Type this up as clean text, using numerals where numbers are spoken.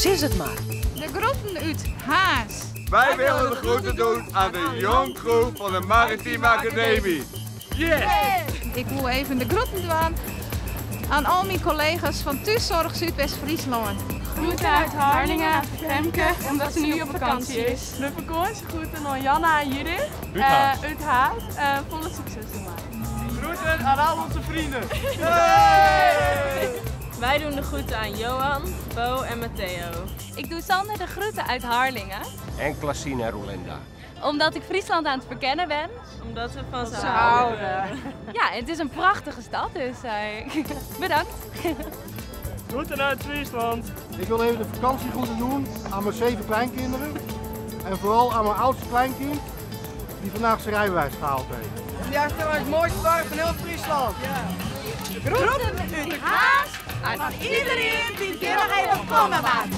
Sis het maar. De groeten uit Haas. Wij willen de groeten doen aan de jonggroep van de Maritieme Academie. Yes! Ik wil even de groeten doen aan al mijn collega's van Thuiszorg Zuidwest-Friesland. Groeten uit Harlingen, Femke, omdat ze nu op vakantie is. Luppenkoors, groeten aan Janna en Judith. Uit Haas, volle succes ermee. Groeten aan al onze vrienden. Wij doen de groeten aan Johan, Bo en Matteo. Ik doe Sander de groeten uit Harlingen. En Klassien en Rolenda. Omdat ik Friesland aan het verkennen ben. Omdat we van ze houden. Ja, het is een prachtige stad, dus bedankt. Groeten uit Friesland. Ik wil even de vakantiegroeten doen aan mijn 7 kleinkinderen. En vooral aan mijn oudste kleinkind, die vandaag zijn rijbewijs gehaald heeft. Ja, het is het mooiste dorp van heel Friesland. Ja. Groeten uit Haas aan iedereen die hier nog even komen maakt.